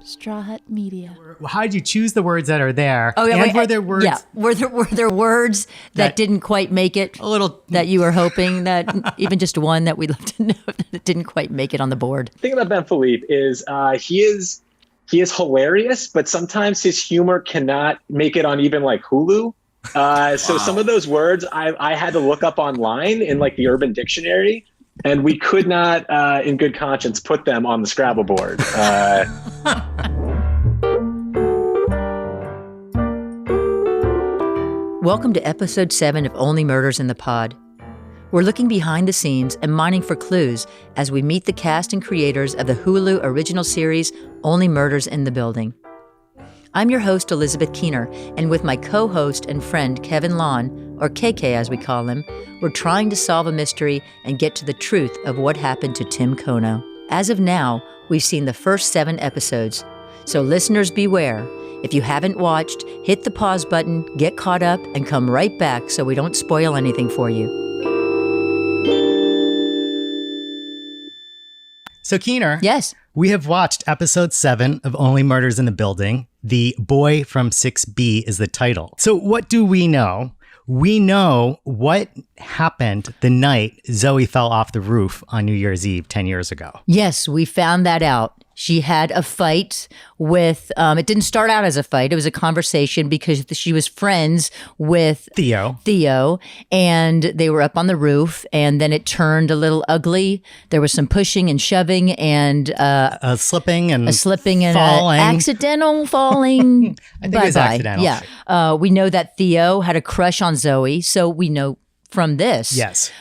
Straw Hut Media. How did you choose the words that are there? Oh, yeah, were there words? Yeah, were there words that didn't quite make it? A little that you were hoping that even just one that we'd love to know that didn't quite make it on the board. The thing about Ben Philippe is he is hilarious, but sometimes his humor cannot make it on even like Hulu. So some of those words I had to look up online in like the Urban Dictionary. And we could not, in good conscience, put them on the Scrabble board. Welcome to episode 7 of Only Murders in the Pod. We're looking behind the scenes and mining for clues as we meet the cast and creators of the Hulu original series, Only Murders in the Building. I'm your host, Elizabeth Keener, and with my co-host and friend, Kevin Lawn, or KK as we call him, we're trying to solve a mystery and get to the truth of what happened to Tim Kono. As of now, we've seen the first 7 episodes, so listeners beware. If you haven't watched, hit the pause button, get caught up, and come right back so we don't spoil anything for you. So Keener, Yes. We have watched episode 7 of Only Murders in the Building. The Boy from 6B is the title. So what do we know? We know what happened the night Zoe fell off the roof on New Year's Eve 10 years ago. Yes, we found that out. She had a fight with, it didn't start out as a fight. It was a conversation because she was friends with Theo, and they were up on the roof, and then it turned a little ugly. There was some pushing and shoving and a slipping and falling. Accidental falling. I think it was accidental. Yeah. We know that Theo had a crush on Zoe, so we know from this. Yes.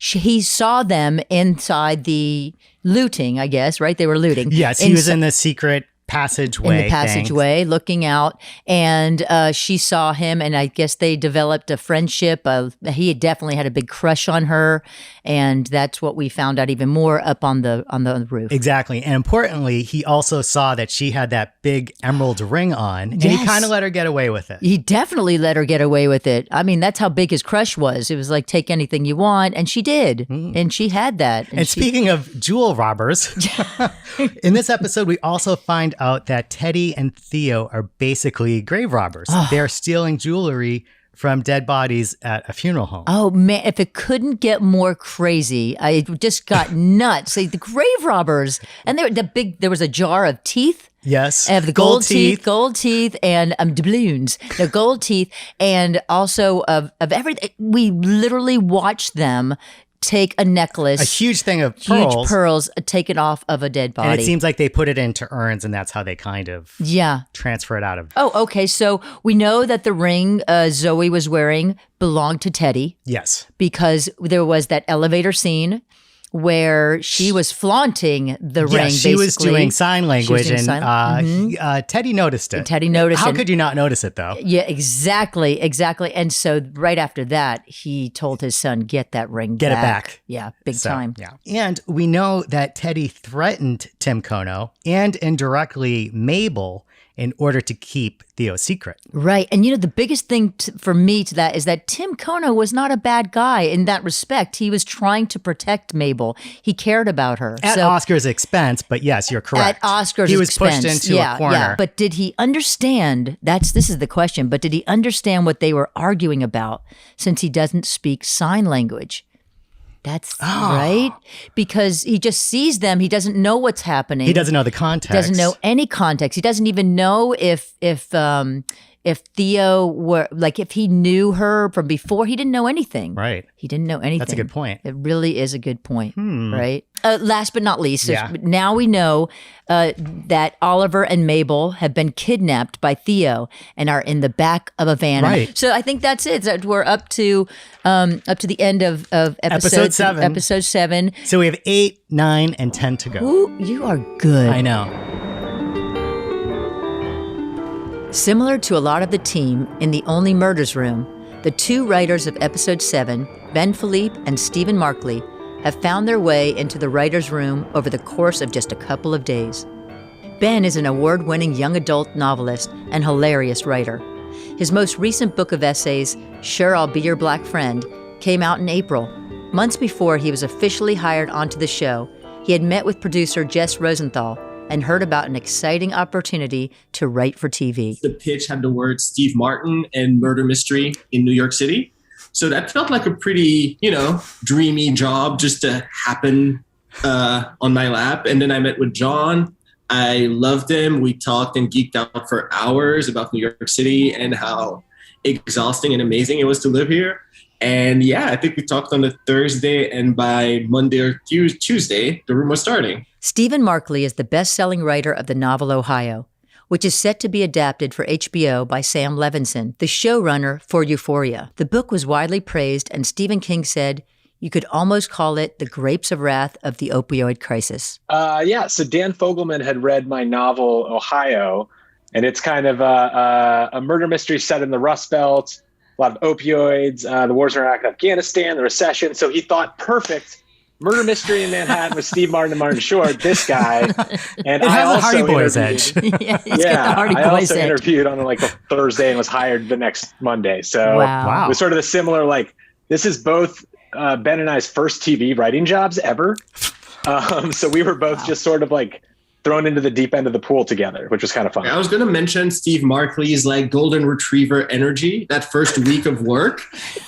He saw them inside the looting, I guess, right? They were looting. Yes, he was in the secret passageway. Looking out, and she saw him, and I guess they developed a friendship. He definitely had a big crush on her, and that's what we found out even more up on the roof. Exactly, and importantly, he also saw that she had that big emerald ring on, and he kind of let her get away with it. He definitely let her get away with it. I mean, that's how big his crush was. It was like, take anything you want, and she did, and she had that. And speaking of jewel robbers, in this episode, we also find out that Teddy and Theo are basically grave robbers. They're stealing jewelry from dead bodies at a funeral home. Oh man, if it couldn't get more crazy, I just got nuts. The grave robbers, and there was a jar of teeth. Yes. Of the gold teeth and doubloons, the gold teeth, and also of everything. We literally watched them take a necklace, a huge thing of pearls, taken off of a dead body. And it seems like they put it into urns, and that's how they kind of transfer it out of. Oh, okay. So we know that the ring Zoe was wearing belonged to Teddy. Yes. Because there was that elevator scene where she was flaunting the ring, basically. She was doing sign language, Teddy noticed it. How could you not notice it, though? Yeah, exactly. And so right after that, he told his son, get that ring back. Get it back. Yeah, big time. Yeah. And we know that Teddy threatened Tim Kono and indirectly Mabel in order to keep Theo's secret. Right. And the biggest thing for me to that is that Tim Kono was not a bad guy in that respect. He was trying to protect Mabel. He cared about her. At Oscar's expense, but yes, you're correct. At Oscar's expense. He was pushed into a corner. Yeah. But did he understand, this is the question, but did he understand what they were arguing about since he doesn't speak sign language? That's right. Because he just sees them. He doesn't know what's happening. He doesn't know the context. He doesn't know any context. He doesn't even know if Theo were, like, if he knew her from before. He didn't know anything. Right. He didn't know anything. That's a good point. It really is a good point. Right. Last but not least, now we know that Oliver and Mabel have been kidnapped by Theo and are in the back of a van. Right. So I think that's it. We're up to the end of episode 7. Episode 7. So we have 8, 9, and 10 to go. Ooh, you are good. I know. Similar to a lot of the team in the Only Murders room, the 2 writers of episode 7, Ben Philippe and Stephen Markley, have found their way into the writer's room over the course of just a couple of days. Ben is an award-winning young adult novelist and hilarious writer. His most recent book of essays, Sure I'll Be Your Black Friend, came out in April. Months before he was officially hired onto the show, he had met with producer Jess Rosenthal and heard about an exciting opportunity to write for TV. The pitch had the word Steve Martin and murder mystery in New York City. So that felt like a pretty, dreamy job just to happen on my lap. And then I met with John. I loved him. We talked and geeked out for hours about New York City and how exhausting and amazing it was to live here. And yeah, I think we talked on a Thursday, and by Monday or Tuesday, the room was starting. Stephen Markley is the best-selling writer of the novel Ohio, which is set to be adapted for HBO by Sam Levinson, the showrunner for Euphoria. The book was widely praised, and Stephen King said, "You could almost call it the grapes of wrath of the opioid crisis." So Dan Fogelman had read my novel Ohio, and it's kind of a murder mystery set in the Rust Belt, a lot of opioids, the wars in Iraq and Afghanistan, the recession. So he thought, perfect, murder mystery in Manhattan with Steve Martin and Martin Short, this guy. And It I has a also Hardy Boys edge. I also interviewed on like a Thursday and was hired the next Monday. So Wow. it was sort of the similar, like, this is both Ben and I's first TV writing jobs ever. So we were both just sort of like thrown into the deep end of the pool together, which was kind of fun. I was going to mention Steve Markley's like golden retriever energy that first week of work.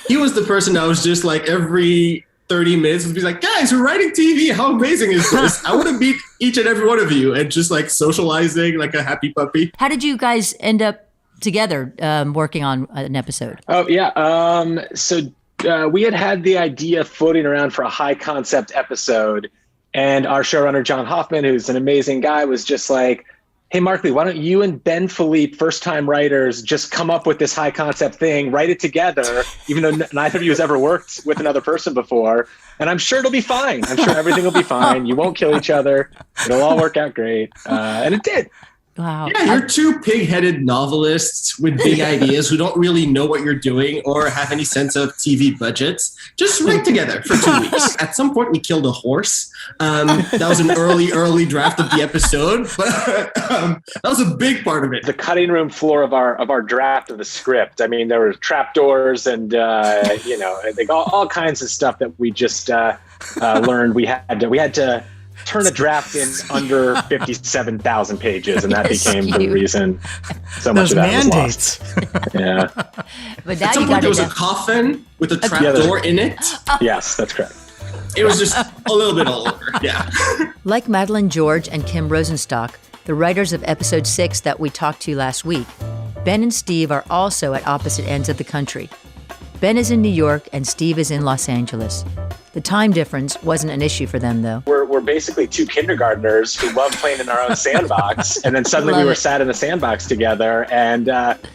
He was the person that was just like every 30 minutes would be like, guys, we're writing TV. How amazing is this? I want to meet each and every one of you, and just like socializing like a happy puppy. How did you guys end up together working on an episode? Oh, yeah. We had the idea floating around for a high concept episode. And our showrunner, John Hoffman, who's an amazing guy, was just like, hey, Markley, why don't you and Ben Philippe, first-time writers, just come up with this high-concept thing, write it together, even though neither of you has ever worked with another person before. And I'm sure it'll be fine. I'm sure everything will be fine. You won't kill each other. It'll all work out great. And it did. Wow. Yeah, you're two pig-headed novelists with big ideas who don't really know what you're doing or have any sense of TV budgets. Just write together for 2 weeks. At some point, we killed a horse. That was an early draft of the episode, but that was a big part of it. The cutting room floor of our draft of the script. I mean, there were trapdoors and like all kinds of stuff that we just learned. We had to turn a draft in under 57,000 pages, and that became the reason so much of that mandates. was lost. Yeah. But now At some you point, got there was a coffin with a trapdoor in it. Yes, that's correct. It was just a little bit all over. Yeah. Like Madeline George and Kim Rosenstock, the writers of episode 6 that we talked to last week, Ben and Steve are also at opposite ends of the country. Ben is in New York and Steve is in Los Angeles. The time difference wasn't an issue for them, though. We're basically two kindergartners who love playing in our own sandbox. And then suddenly we were sat in the sandbox together, and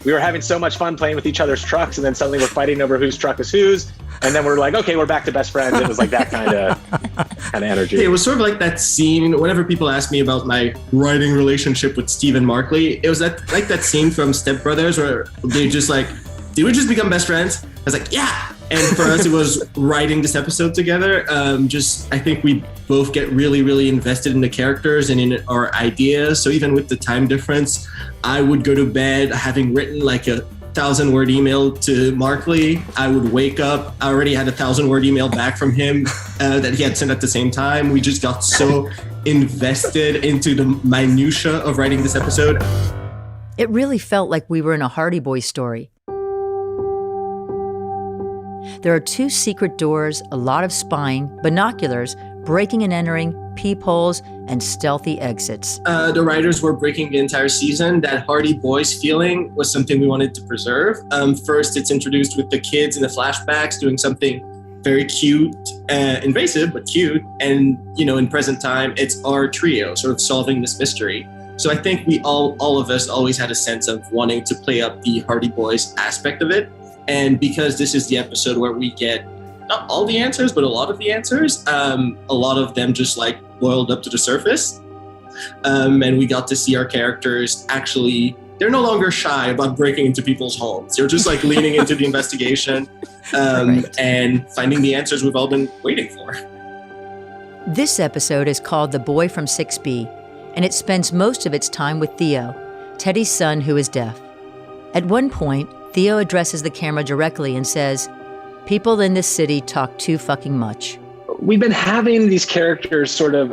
we were having so much fun playing with each other's trucks. And then suddenly we're fighting over whose truck is whose. And then we're like, okay, we're back to best friends. It was like that kind of energy. It was sort of like that scene. Whenever people ask me about my writing relationship with Stephen Markley, it was like that scene from Step Brothers where they just like, did we just become best friends? I was like, yeah. And for us, it was writing this episode together. I think we both get really, really invested in the characters and in our ideas. So even with the time difference, I would go to bed having written like a 1,000-word email to Markley. I would wake up. I already had a 1,000-word email back from him that he had sent at the same time. We just got so invested into the minutia of writing this episode. It really felt like we were in a Hardy Boys story. There are 2 secret doors, a lot of spying, binoculars, breaking and entering, peepholes, and stealthy exits. The writers were breaking the entire season. That Hardy Boys feeling was something we wanted to preserve. First, it's introduced with the kids in the flashbacks doing something very cute, invasive, but cute. And, in present time, it's our trio sort of solving this mystery. So I think we all of us always had a sense of wanting to play up the Hardy Boys aspect of it. And because this is the episode where we get not all the answers, but a lot of the answers, a lot of them just like boiled up to the surface. And we got to see our characters actually, they're no longer shy about breaking into people's homes. They're just like leaning into the investigation and finding the answers we've all been waiting for. This episode is called The Boy from 6B, and it spends most of its time with Theo, Teddy's son who is deaf. At one point, Theo addresses the camera directly and says, "People in this city talk too fucking much." We've been having these characters sort of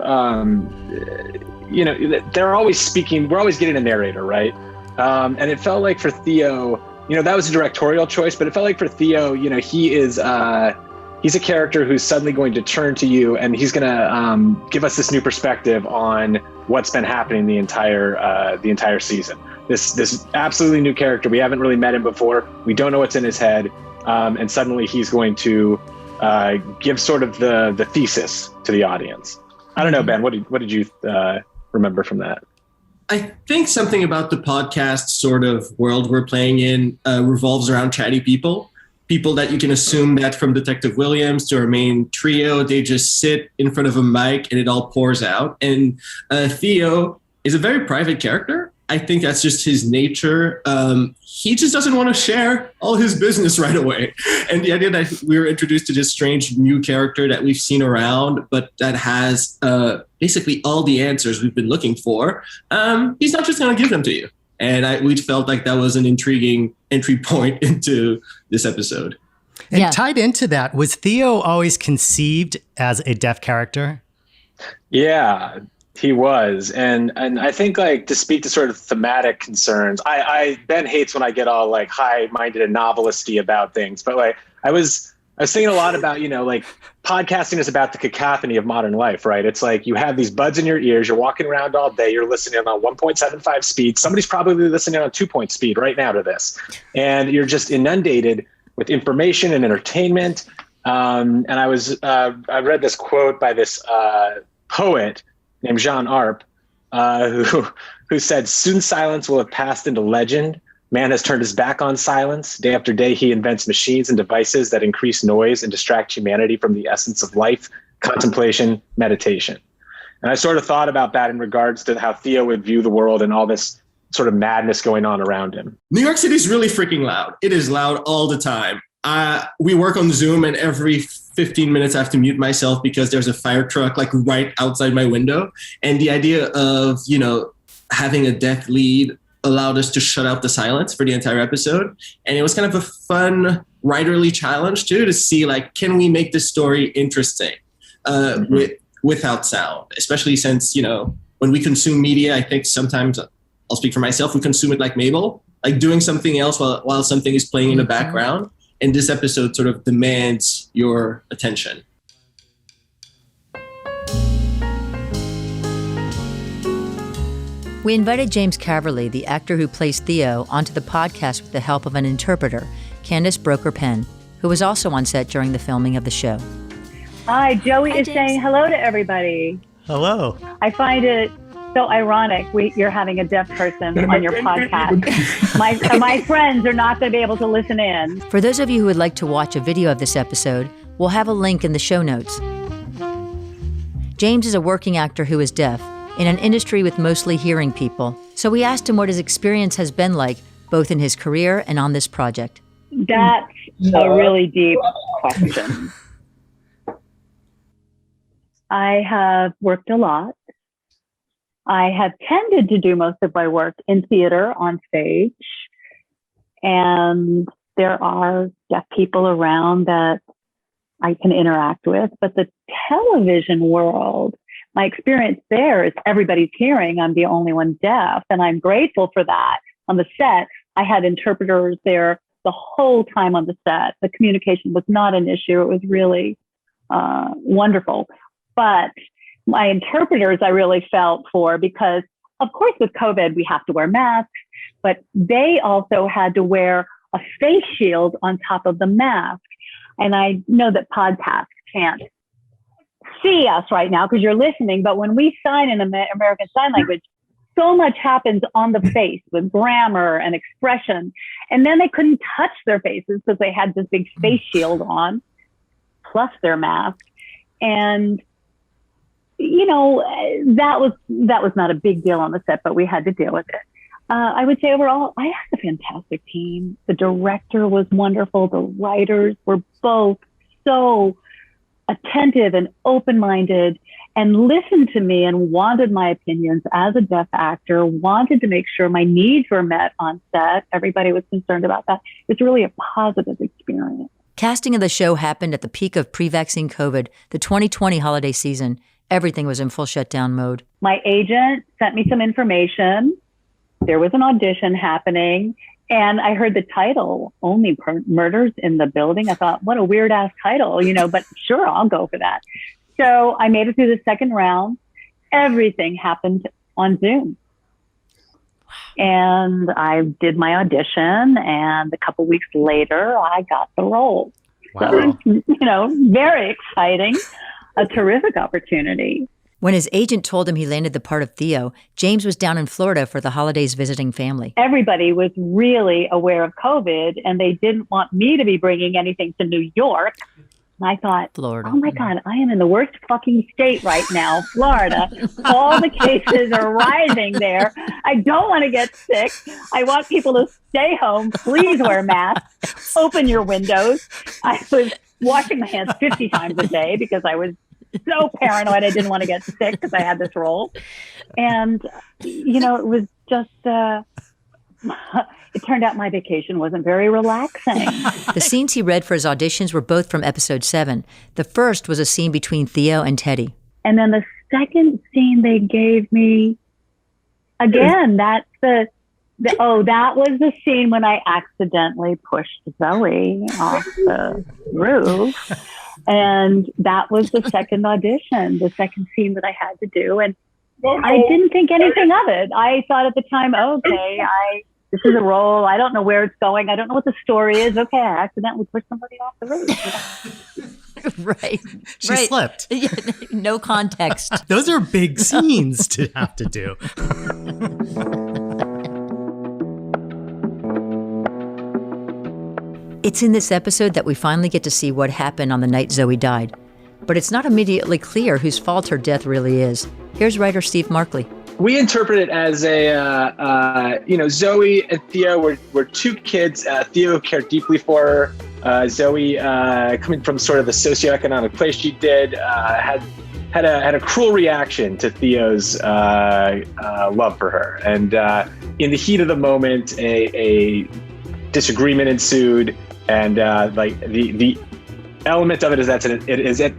they're always speaking. We're always getting a narrator, right? And it felt like for Theo, that was a directorial choice, but it felt like for Theo, he's a character who's suddenly going to turn to you, and he's going to give us this new perspective on what's been happening the entire season. This absolutely new character. We haven't really met him before. We don't know what's in his head, and suddenly he's going to give sort of the thesis to the audience. I don't know, Ben. What did you remember from that? I think something about the podcast sort of world we're playing in revolves around chatty people that you can assume that from Detective Williams to our main trio, they just sit in front of a mic and it all pours out. And Theo is a very private character. I think that's just his nature. He just doesn't want to share all his business right away. And the idea that we were introduced to this strange new character that we've seen around, but that has basically all the answers we've been looking for, he's not just going to give them to you. And we felt like that was an intriguing entry point into this episode. And tied into that, was Theo always conceived as a deaf character? Yeah, he was. And I think, like, to speak to sort of thematic concerns, Ben hates when I get all like high-minded and novelisty about things, but like I was thinking a lot about, like podcasting is about the cacophony of modern life, right? It's like you have these buds in your ears, you're walking around all day, you're listening on 1.75 speed. Somebody's probably listening on 2 speed right now to this. And you're just inundated with information and entertainment. And I read this quote by this poet named Jean Arp, who said, "Soon silence will have passed into legend. Man has turned his back on silence. Day after day, he invents machines and devices that increase noise and distract humanity from the essence of life, contemplation, meditation." And I sort of thought about that in regards to how Theo would view the world and all this sort of madness going on around him. New York City is really freaking loud. It is loud all the time. We work on Zoom, and every 15 minutes I have to mute myself because there's a fire truck like right outside my window. And the idea of, having a deaf lead allowed us to shut out the silence for the entire episode. And it was kind of a fun writerly challenge too, to see like, can we make this story interesting without sound, especially since, when we consume media, I think sometimes, I'll speak for myself, we consume it like Mabel, like doing something else while something is playing in the background. And this episode sort of demands your attention. We invited James Caverly, the actor who plays Theo, onto the podcast with the help of an interpreter, Candace Broecker Penn, who was also on set during the filming of the show. Hi, Joey is saying hello to everybody. Hello. I find it so ironic you're having a deaf person on your podcast. My friends are not going to be able to listen in. For those of you who would like to watch a video of this episode, we'll have a link in the show notes. James is a working actor who is deaf, in an industry with mostly hearing people. So we asked him what his experience has been like, both in his career and on this project. That's a really deep question. I have worked a lot. I have tended to do most of my work in theater on stage. And there are deaf people around that I can interact with. But the television world, my experience there is everybody's hearing. I'm the only one deaf, and I'm grateful for that. On the set, I had interpreters there the whole time on the set. The communication was not an issue. It was really wonderful. But my interpreters, I really felt for, because of course with COVID, we have to wear masks, but they also had to wear a face shield on top of the mask. And I know that podcasts can't see us right now because you're listening, but when we sign in American Sign Language, so much happens on the face with grammar and expression. And then they couldn't touch their faces because they had this big face shield on, plus their mask. And that was not a big deal on the set, but we had to deal with it. I would say overall, I had a fantastic team. The director was wonderful. The writers were both so attentive and open-minded and listened to me and wanted my opinions as a deaf actor, wanted to make sure my needs were met on set. Everybody was concerned about that. It's really a positive experience. Casting of the show happened at the peak of pre-vaccine COVID, the 2020 holiday season, Everything was in full shutdown mode. My agent sent me some information. There was an audition happening, and I heard the title, Only Murders in the Building. I thought, what a weird ass title, but sure, I'll go for that. So I made it through the second round. Everything happened on Zoom. And I did my audition, and a couple weeks later, I got the role. Wow. So, very exciting, a terrific opportunity. When his agent told him he landed the part of Theo, James was down in Florida for the holidays visiting family. Everybody was really aware of COVID, and they didn't want me to be bringing anything to New York. And I thought, Florida. Oh my God, I am in the worst fucking state right now, Florida. All the cases are rising there. I don't want to get sick. I want people to stay home. Please wear masks. Open your windows. I was washing my hands 50 times a day because I was so paranoid I didn't want to get sick because I had this role. And, it was just... it turned out my vacation wasn't very relaxing. The scenes he read for his auditions were both from episode 7. The first was a scene between Theo and Teddy. And then the second scene they gave me, again, that's that was the scene when I accidentally pushed Zoe off the roof. And that was the second audition, the second scene that I had to do. And I didn't think anything of it. I thought at the time, okay, this is a role. I don't know where it's going. I don't know what the story is. Okay, I accidentally pushed somebody off the roof. Right. She slipped. No context. Those are big scenes to have to do. It's in this episode that we finally get to see what happened on the night Zoe died. But it's not immediately clear whose fault her death really is. Here's writer Steve Markley. We interpret it as Zoe and Theo were two kids. Theo cared deeply for her. Zoe, coming from sort of the socioeconomic place she did, had a cruel reaction to Theo's love for her. And in the heat of the moment, a disagreement ensued. And the element of it is that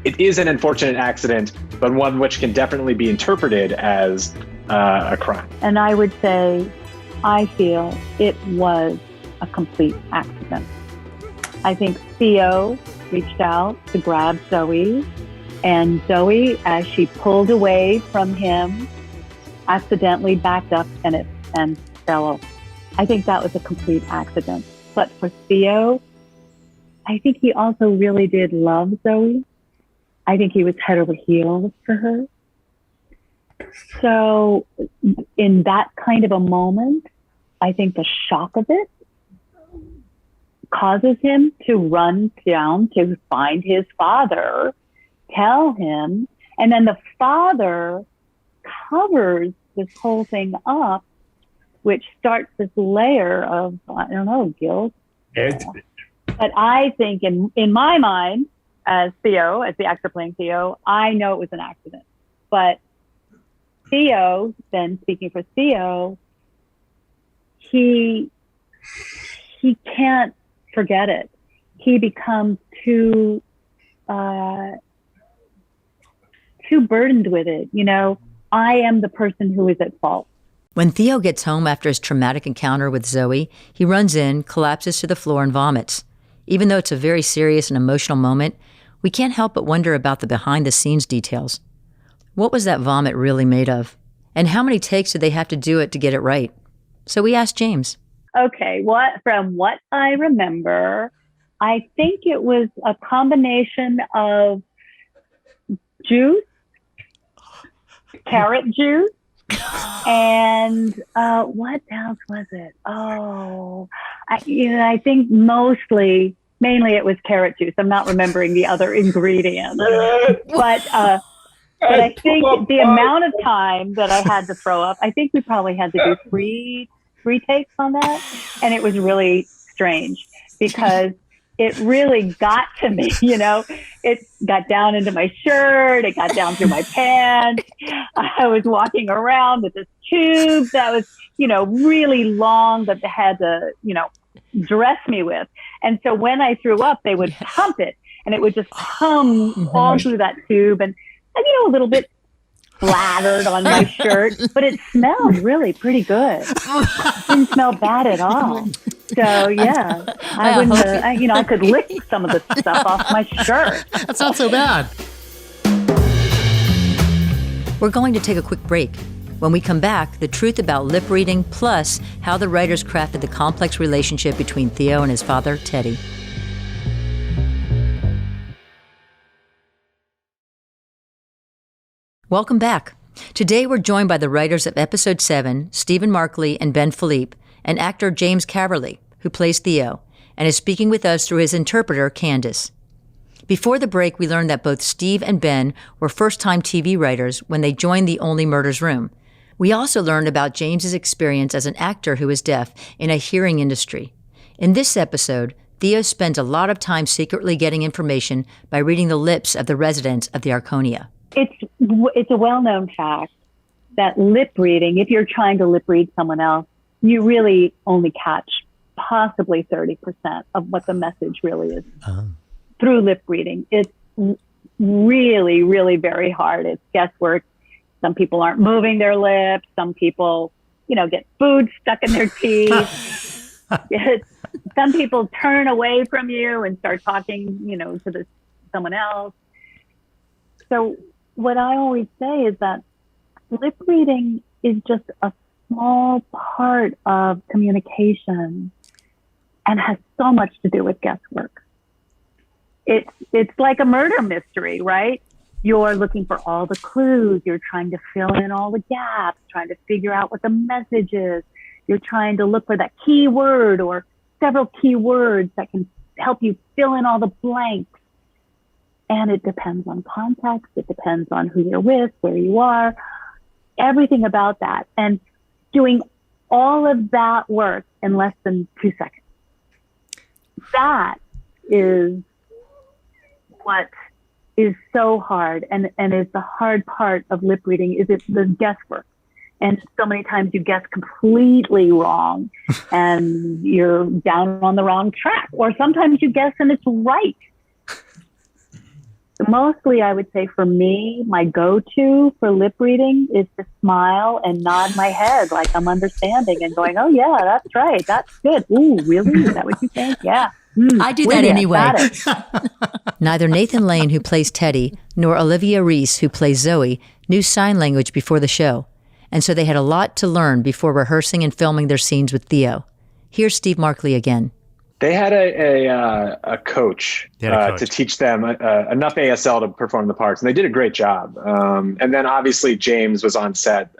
it is an unfortunate accident, but one which can definitely be interpreted as a crime. And I would say, I feel it was a complete accident. I think Theo reached out to grab Zoe, and Zoe, as she pulled away from him, accidentally backed up and fell over. I think that was a complete accident. But for Theo, I think he also really did love Zoe. I think he was head over heels for her. So in that kind of a moment, I think the shock of it causes him to run down to find his father, tell him, and then the father covers this whole thing up, which starts this layer of, guilt. But I think in my mind, as Theo, as the actor playing Theo, I know it was an accident. But Theo, then speaking for Theo, he can't forget it. He becomes too burdened with it. I am the person who is at fault. When Theo gets home after his traumatic encounter with Zoe, he runs in, collapses to the floor, and vomits. Even though it's a very serious and emotional moment, we can't help but wonder about the behind-the-scenes details. What was that vomit really made of? And how many takes did they have to do it to get it right? So we asked James. Okay, from what I remember, I think it was a combination of juice, carrot juice, and what else was it? Oh, I think mainly it was carrot juice. I'm not remembering the other ingredients, but I think the amount of time that I had to throw up, I think we probably had to do three takes on that, and it was really strange because it really got to me. It got down into my shirt, it got down through my pants. I was walking around with this tube that was, really long that they had to, dress me with. And so when I threw up, they would pump it, and it would just come all through that tube, and a little bit splattered on my shirt, but it smelled really pretty good. It didn't smell bad at all. So yeah, I wouldn't, I could lick some of the stuff off my shirt. That's not so bad. We're going to take a quick break. When we come back, the truth about lip reading, plus how the writers crafted the complex relationship between Theo and his father, Teddy. Welcome back. Today we're joined by the writers of Episode 7, Stephen Markley and Ben Philippe, and actor James Caverly, who plays Theo, and is speaking with us through his interpreter, Candace. Before the break, we learned that both Steve and Ben were first-time TV writers when they joined the Only Murders room. We also learned about James's experience as an actor who is deaf in a hearing industry. In this episode, Theo spends a lot of time secretly getting information by reading the lips of the residents of the Arconia. It's a well-known fact that lip reading, if you're trying to lip read someone else, you really only catch possibly 30% of what the message really is through lip reading. It's really, really very hard. It's guesswork. Some people aren't moving their lips. Some people, get food stuck in their teeth. Some people turn away from you and start talking, to someone else. So what I always say is that lip reading is just a small part of communication and has so much to do with guesswork. It's like a murder mystery, right? You're looking for all the clues. You're trying to fill in all the gaps, trying to figure out what the message is. You're trying to look for that key word or several key words that can help you fill in all the blanks. And it depends on context. It depends on who you're with, where you are, everything about that. And doing all of that work in less than 2 seconds. That is what is so hard and is the hard part of lip reading is it's the guesswork. And so many times you guess completely wrong and you're down on the wrong track. Or sometimes you guess and it's right. Mostly, I would say for me, my go-to for lip reading is to smile and nod my head like I'm understanding and going, oh, yeah, that's right. That's good. Ooh, really? Is that what you think? Yeah. I do that anyway. Neither Nathan Lane, who plays Teddy, nor Olivia Reese, who plays Zoe, knew sign language before the show. And so they had a lot to learn before rehearsing and filming their scenes with Theo. Here's Steve Markley again. They had a coach to teach them enough ASL to perform the parts, and they did a great job. And then obviously James was on set,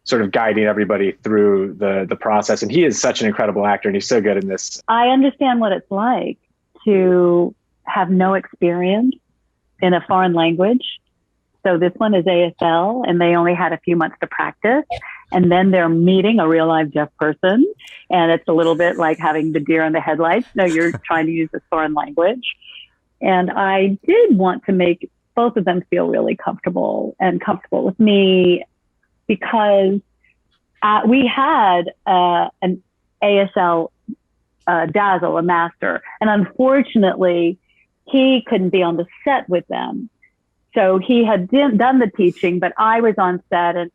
sort of guiding everybody through the process. And he is such an incredible actor, and he's so good in this. I understand what it's like to have no experience in a foreign language. So this one is ASL, and they only had a few months to practice. And then they're meeting a real live deaf person. And it's a little bit like having the deer in the headlights. No, you're trying to use this foreign language. And I did want to make both of them feel really comfortable with me because we had an ASL Dazzle, a master. And unfortunately, he couldn't be on the set with them. So he had done the teaching, but I was on set. And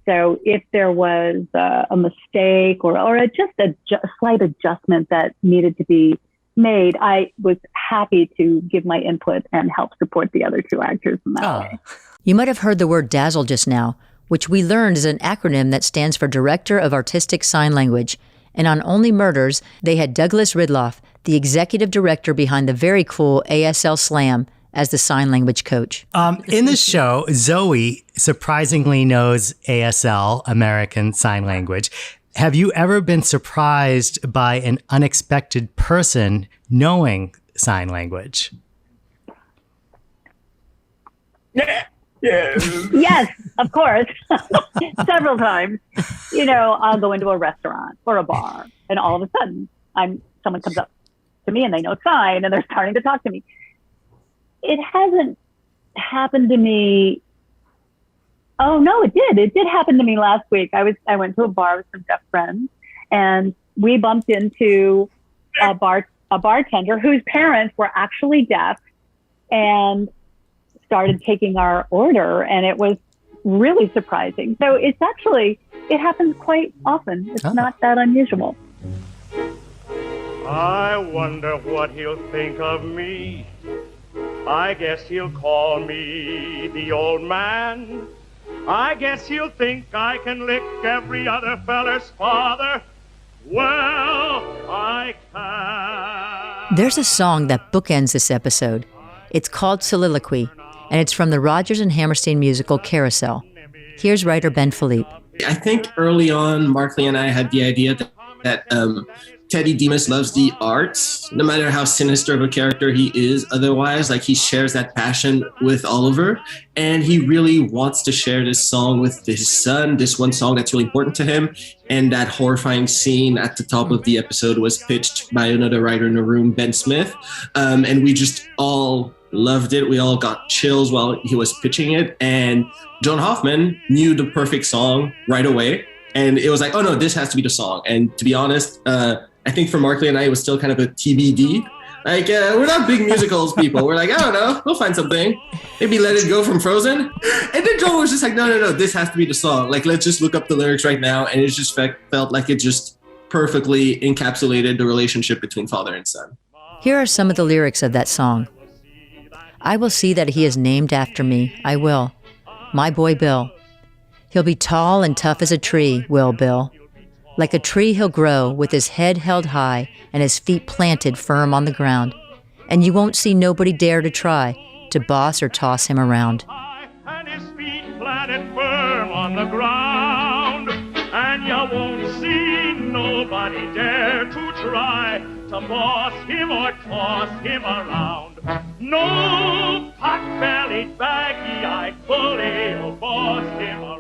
so if there was a mistake or just a slight adjustment that needed to be made, I was happy to give my input and help support the other two actors in that way. You might have heard the word DAZZLE just now, which we learned is an acronym that stands for Director of Artistic Sign Language. And on Only Murders, they had Douglas Ridloff, the executive director behind the very cool ASL Slam, as the sign language coach. In the show, Zoe surprisingly knows ASL, American Sign Language. Have you ever been surprised by an unexpected person knowing sign language? Yes, of course. Several times. I'll go into a restaurant or a bar, and all of a sudden, someone comes up to me and they know sign, and they're starting to talk to me. It hasn't happened to me. Oh no, it did. It did happen to me last week. I went to a bar with some deaf friends, and we bumped into a bartender whose parents were actually deaf, and started taking our order, and it was really surprising. So it happens quite often. It's not that unusual. I wonder what he'll think of me. I guess he'll call me the old man. I guess he'll think I can lick every other feller's father. Well, I can. There's a song that bookends this episode. It's called Soliloquy, and it's from the Rodgers and Hammerstein musical Carousel. Here's writer Ben Philippe. I think early on, Markley and I had the idea that Teddy Demas loves the arts, no matter how sinister of a character he is otherwise. Like, he shares that passion with Oliver, and he really wants to share this song with his son, this one song that's really important to him. And that horrifying scene at the top of the episode was pitched by another writer in the room, Ben Smith. And we just all loved it. We all got chills while he was pitching it. And John Hoffman knew the perfect song right away. And it was like, oh no, this has to be the song. And to be honest, I think for Markley and I, it was still kind of a TBD. Like, we're not big musicals people. We're like, I don't know, we'll find something. Maybe Let It Go from Frozen. And then Joel was just like, no, this has to be the song. Like, let's just look up the lyrics right now. And it just felt like it just perfectly encapsulated the relationship between father and son. Here are some of the lyrics of that song. I will see that he is named after me. I will. My boy Bill. He'll be tall and tough as a tree, will Bill. Like a tree he'll grow with his head held high and his feet planted firm on the ground. And you won't see nobody dare to try to boss or toss him around. And his feet planted firm on the ground. And you won't see nobody dare to try to boss him or toss him around. No pot-bellied, baggy-eyed bully will boss him around.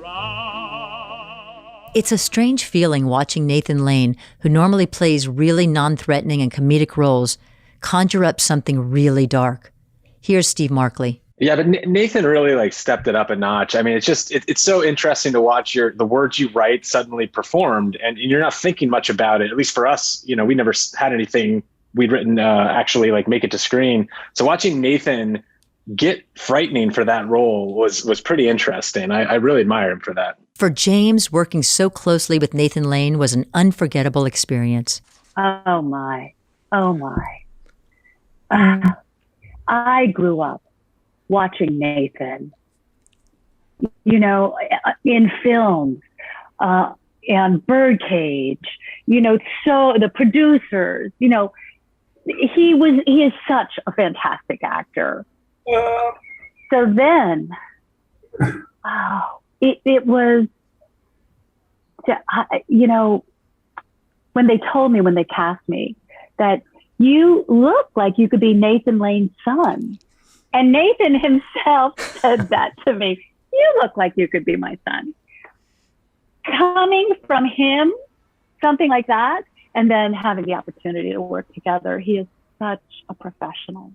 It's a strange feeling watching Nathan Lane, who normally plays really non-threatening and comedic roles, conjure up something really dark. Here's Steve Markley. Yeah, but Nathan really stepped it up a notch. I mean, it's so interesting to watch the words you write suddenly performed, and you're not thinking much about it. At least for us, we never had anything we'd written actually make it to screen. So watching Nathan get frightening for that role was pretty interesting. I really admire him for that. For James, working so closely with Nathan Lane was an unforgettable experience. Oh my. I grew up watching Nathan, in films, and Birdcage, so the producers, he is such a fantastic actor. So then, it was, when they cast me, that you look like you could be Nathan Lane's son. And Nathan himself said that to me. You look like you could be my son. Coming from him, something like that, and then having the opportunity to work together, he is such a professional.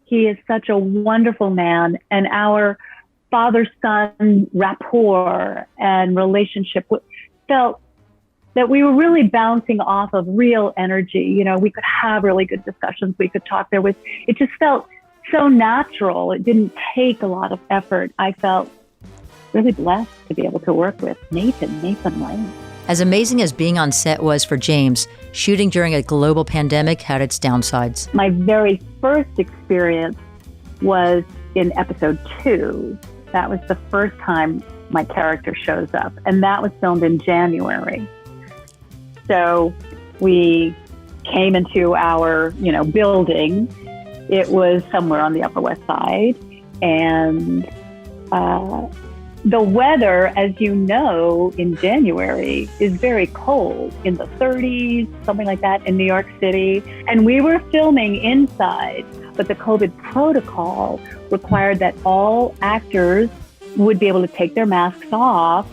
He is such a wonderful man, and our father-son rapport and relationship felt that we were really bouncing off of real energy. We could have really good discussions. We could talk. It just felt so natural. It didn't take a lot of effort. I felt really blessed to be able to work with Nathan Lane. As amazing as being on set was for James, shooting during a global pandemic had its downsides. My very first experience was in episode 2. That was the first time my character shows up, and that was filmed in January. So we came into our, building. It was somewhere on the Upper West Side, and the weather, as you know, in January is very cold, in the 30s, something like that, in New York City. And we were filming inside, but the COVID protocol required that all actors would be able to take their masks off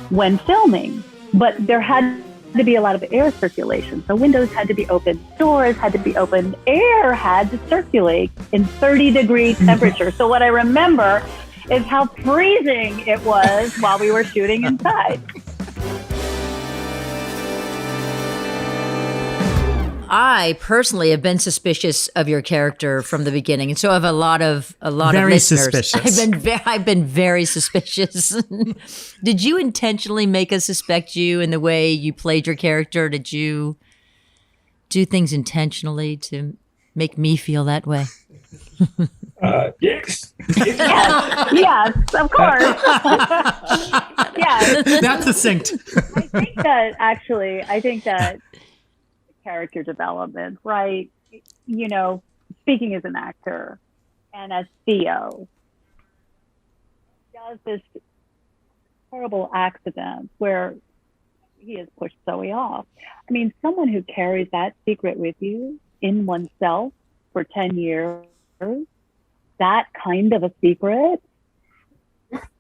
when filming. But there had to be a lot of air circulation. So windows had to be open, doors had to be open, air had to circulate in 30-degree temperature. So what I remember is how freezing it was while we were shooting inside. I personally have been suspicious of your character from the beginning, and so have a lot of Very listeners. suspicious. I've been very suspicious. Did you intentionally make us suspect you in the way you played your character? Did you do things intentionally to make me feel that way? Yes. Yes, of course. Yes. That's succinct. I think that character development, right? You know, speaking as an actor and as Theo, does this horrible accident where he has pushed Zoe off. I mean, someone who carries that secret with you in oneself for 10 years, that kind of a secret,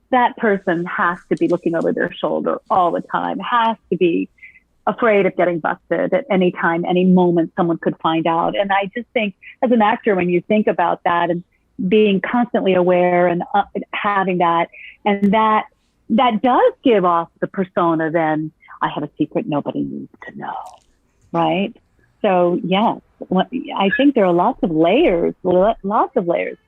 that person has to be looking over their shoulder all the time, has to be afraid of getting busted at any time, any moment someone could find out. And I just think as an actor, when you think about that and being constantly aware and having that, and that does give off the persona, then I have a secret nobody needs to know, right? So yes, I think there are lots of layers to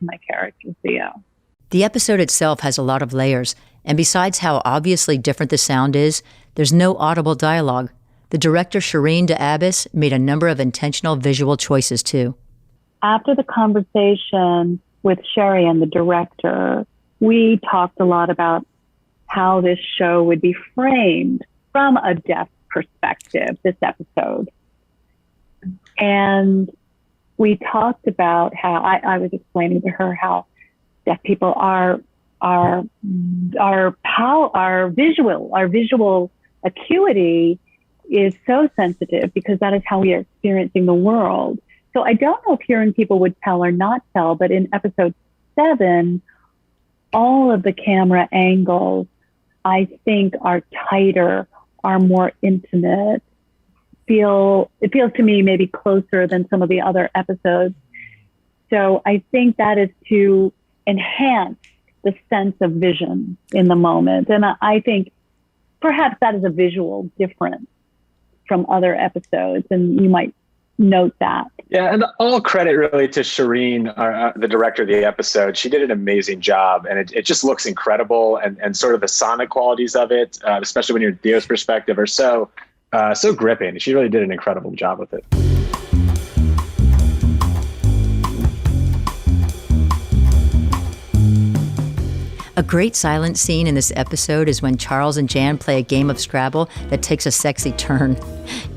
my character, Theo. The episode itself has a lot of layers, and besides how obviously different the sound is, there's no audible dialogue. The director, Shireen DeAbbis, made a number of intentional visual choices, too. After the conversation with Sherry and the director, we talked a lot about how this show would be framed from a deaf perspective, this episode. And we talked about how I was explaining to her how deaf people are visual acuity is so sensitive because that is how we are experiencing the world. So I don't know if hearing people would tell or not tell, but in episode 7, all of the camera angles, I think, are tighter, are more intimate. It feels to me maybe closer than some of the other episodes. So I think that is to enhance the sense of vision in the moment. And I think perhaps that is a visual difference from other episodes, and you might note that. Yeah, and all credit really to Shireen, the director of the episode. She did an amazing job, and it just looks incredible, and sort of the sonic qualities of it, especially when you're in Theo's perspective, are so gripping. She really did an incredible job with it. A great silent scene in this episode is when Charles and Jan play a game of Scrabble that takes a sexy turn.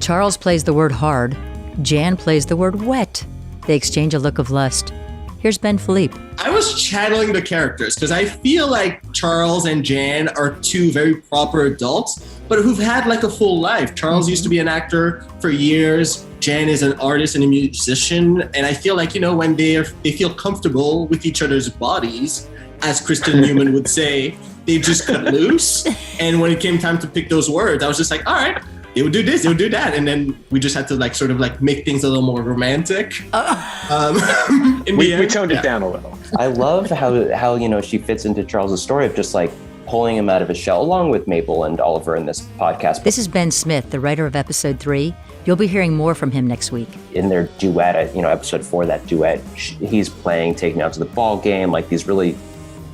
Charles plays the word hard. Jan plays the word wet. They exchange a look of lust. Here's Ben Philippe. I was channeling the characters because I feel like Charles and Jan are two very proper adults, but who've had like a full life. Charles used to be an actor for years. Jan is an artist and a musician. And I feel like, when they feel comfortable with each other's bodies, as Kristen Newman would say, they just cut loose. And when it came time to pick those words, I was just like, all right, they would do this, they would do that. And then we just had to make things a little more romantic. We toned it down a little. I love how she fits into Charles's story of just like pulling him out of his shell, along with Mabel and Oliver in this podcast. This is Ben Smith, the writer of episode 3. You'll be hearing more from him next week. In their duet, episode 4, that duet, he's playing Take Me Out to the Ball Game, like these really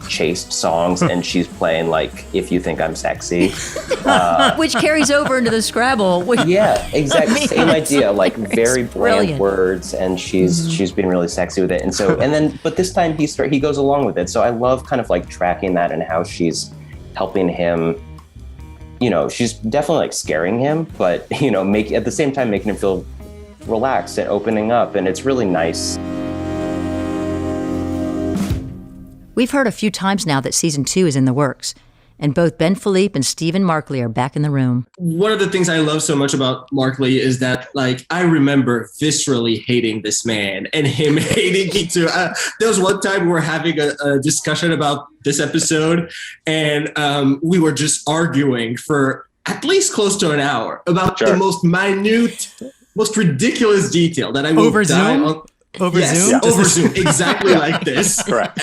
chaste songs, and she's playing like If You Think I'm Sexy, which carries over into the Scrabble. Yeah, exactly. Same idea, like very bland brilliant words, and she's being really sexy with it. And so, but this time he goes along with it. So I love kind of like tracking that and how she's helping him. She's definitely like scaring him, but at the same time making him feel relaxed and opening up, and it's really nice. We've heard a few times now that season 2 is in the works, and both Ben Philippe and Stephen Markley are back in the room. One of the things I love so much about Markley is that, I remember viscerally hating this man and him hating me too. There was one time we were having a discussion about this episode, and we were just arguing for at least close to an hour about the most minute, most ridiculous detail that I will Over die Zoom? on. Over Yes, Zoom? over Zoom, exactly like this. Correct.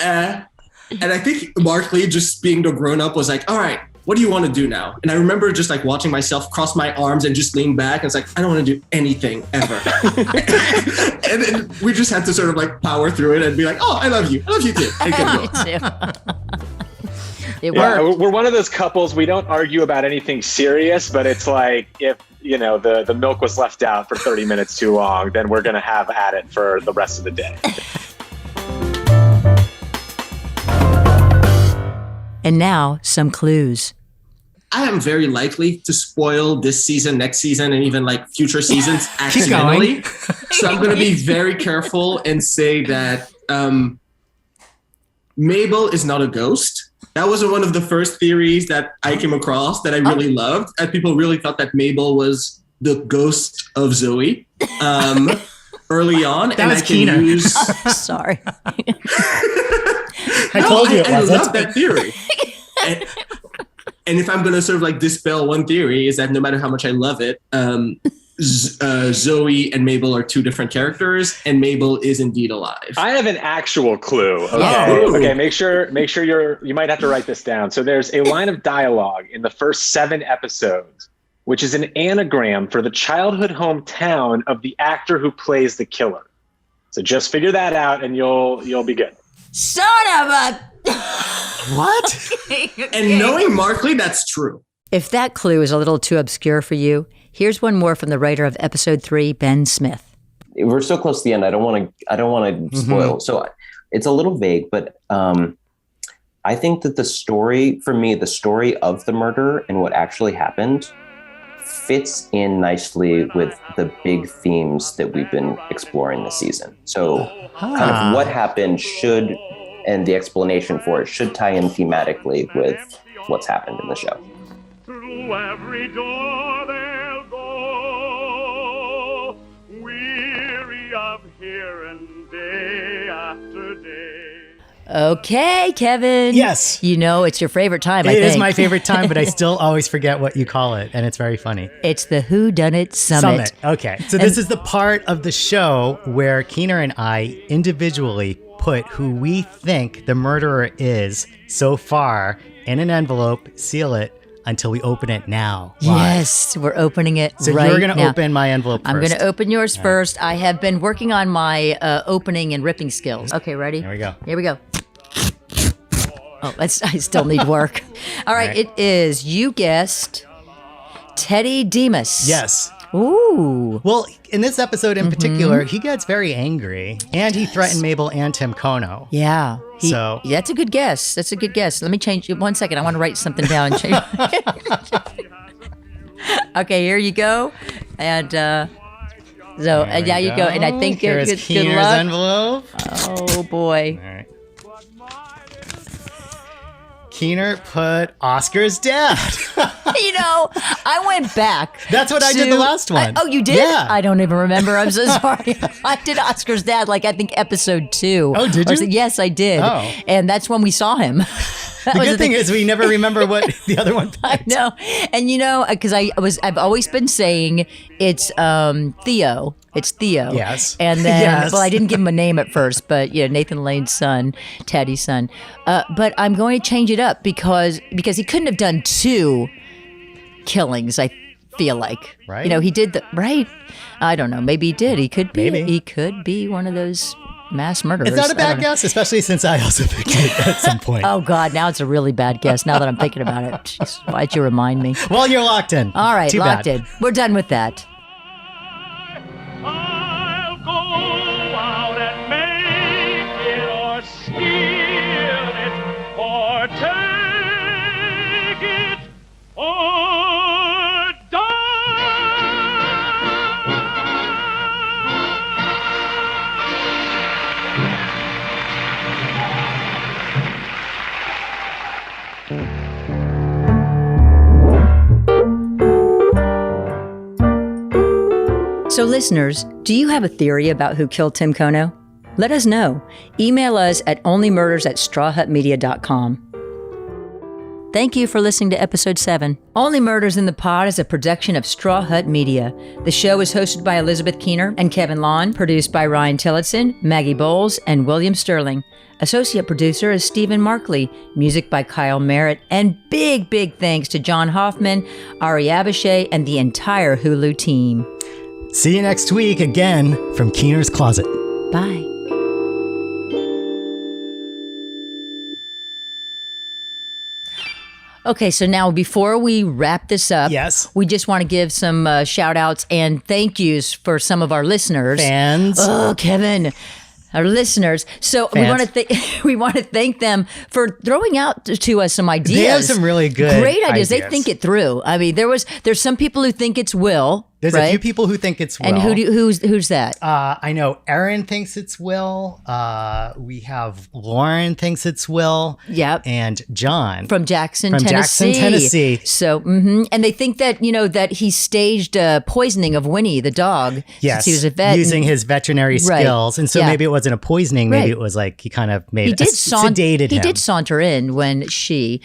And I think Markley, just being the grown-up, was like, all right, what do you want to do now? And I remember just like watching myself cross my arms and just lean back. And it's like, I don't want to do anything ever. And then we just had to sort of like power through it and be like, oh, I love you. I love you too. It worked. We're one of those couples, we don't argue about anything serious, but it's like if, the milk was left out for 30 minutes too long, then we're going to have at it for the rest of the day. And now, some clues. I am very likely to spoil this season, next season, and even like future seasons accidentally. So I'm going to be very careful and say that Mabel is not a ghost. That was one of the first theories that I came across that I really loved. And people really thought that Mabel was the ghost of Zoe early on. That was Keener. Sorry. I told you it wasn't. I love that theory. And if I'm going to sort of like dispel one theory is that no matter how much I love it, Zoe and Mabel are two different characters, and Mabel is indeed alive. I have an actual clue. Okay. Yeah. Okay. Make sure you might have to write this down. So there's a line of dialogue in the first 7 episodes, which is an anagram for the childhood hometown of the actor who plays the killer. So just figure that out and you'll be good. Son of a... What? And knowing Markley, that's true. If that clue is a little too obscure for you, here's one more from the writer of episode 3, Ben Smith. We're so close to the end. I don't want to spoil. So it's a little vague, but I think that the story of the murder and what actually happened fits in nicely with the big themes that we've been exploring this season. So kind of what happened and the explanation for it should tie in thematically with what's happened in the show. Through every door they'll go, weary of hearing day after day. Okay, Kevin. Yes. It's your favorite time, I think. It is my favorite time, but I still always forget what you call it, and it's very funny. It's the Who Done It Summit. Okay. So this is the part of the show where Keener and I individually put who we think the murderer is so far in an envelope, seal it until we open it now. Yes, we're opening it so right now. So you're going to open my envelope first. I'm going to open yours first. I have been working on my opening and ripping skills. Okay, ready? Here we go. Here we go. Oh, I still need work. All right, it is, you guessed, Teddy Demas. Yes. Ooh. Well, in this episode in particular, he gets very angry, and he threatened Mabel and Tim Kono. Yeah. So that's a good guess. That's a good guess. Let me change it 1 second. I want to write something down. Okay, here you go. And yeah, you go. And I think here's good Keener's luck. envelope. Oh boy. All right. Keener put Oscar's dad. I went back. That's what I did the last one. Oh, you did? Yeah. I don't even remember. I'm so sorry. I did Oscar's dad, I think episode 2. Oh, did you? Yes, I did. Oh. And that's when we saw him. The good thing is we never remember what the other one picked. I know. And because I've always been saying it's Theo. It's Theo. Yes. And then, yes. Well, I didn't give him a name at first, but Nathan Lane's son, Teddy's son. But I'm going to change it up because he couldn't have done 2 killings, I feel like. Right. He did right. I don't know. Maybe he did. He could be. Maybe. He could be one of those mass murderers. It's not a bad guess, especially since I also picked it at some point. Oh, God. Now it's a really bad guess now that I'm thinking about it. Jeez, why'd you remind me? Well, you're locked in. All right, Too locked bad. in. We're done with that. I'll go out and make it or steal it or take it or die. So listeners, do you have a theory about who killed Tim Kono? Let us know. Email us at onlymurders@strawhutmedia.com. Thank you for listening to episode 7. Only Murders in the Pod is a production of Straw Hut Media. The show is hosted by Elizabeth Keener and Kevin Lawn, produced by Ryan Tillotson, Maggie Boles, and William Sterling. Associate producer is Stephen Markley. Music by Kyle Merritt. And big thanks to John Hoffman, Ari Avishay, and the entire Hulu team. See you next week again from Keener's Closet. Bye. Okay, so now before we wrap this up, Yes. we just want to give some shout outs and thank yous for some of our listeners. Fans. Oh, Kevin. Our listeners. So Fans. we want to thank them for throwing out to us some ideas. They have some really good great ideas. They ideas. think it through. I mean, there's some people who think it's Will. There's right? a few people who think it's Will. And who's that? I know Erin thinks it's Will. We have Lauren thinks it's Will. Yep. And John. From Jackson, Jackson, Tennessee. So, and they think that, that he staged poisoning of Winnie, the dog. Yes. Since he was a vet. Using his veterinary Right. skills. And so Yeah. maybe it wasn't a poisoning. Maybe Right. it was like he kind of made He did sedated He him. did saunter in when she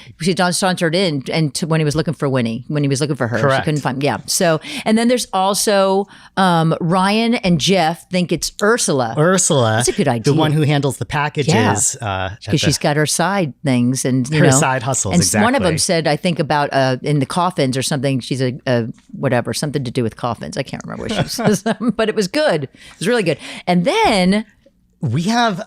sauntered in and when he was looking for Winnie, when he was looking for her. Correct. She couldn't find. Yeah. So, and then there's also Ryan and Jeff think it's Ursula. Ursula. That's a good idea. The one who handles the packages. Because she's got her side things and her side hustles. And exactly. one of them said, I think about in the coffins or something. She's a whatever, something to do with coffins. I can't remember what she was, but it was good. It was really good. And then we have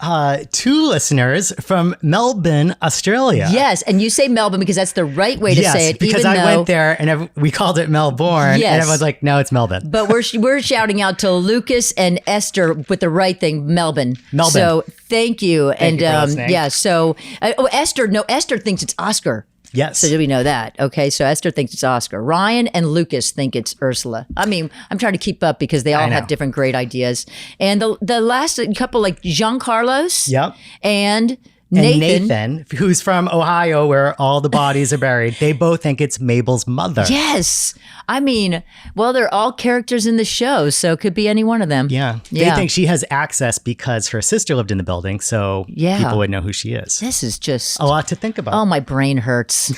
2 listeners from Melbourne, Australia. yes, and you say Melbourne because that's the right way to say it. because even I though, went there and we called it Melbourne, Yes. and everyone's like, "No, it's Melbourne." But we're shouting out to Lucas and Esther with the right thing, Melbourne. Melbourne. So thank you. Thank you for listening. Yeah. So Esther thinks it's Oscar. Yes. So do we know that? Okay. So Esther thinks it's Oscar. Ryan and Lucas think it's Ursula. I mean, I'm trying to keep up because they all know. have different great ideas. And the last couple, like Jean Carlos. Yep. And And Nathan, who's from Ohio, where all the bodies are buried, they both think it's Mabel's mother. Yes. I mean, well, they're all characters in the show, so it could be any one of them. Yeah. They think she has access because her sister lived in the building, so people would know who she is. This is just A lot to think about. Oh, my brain hurts.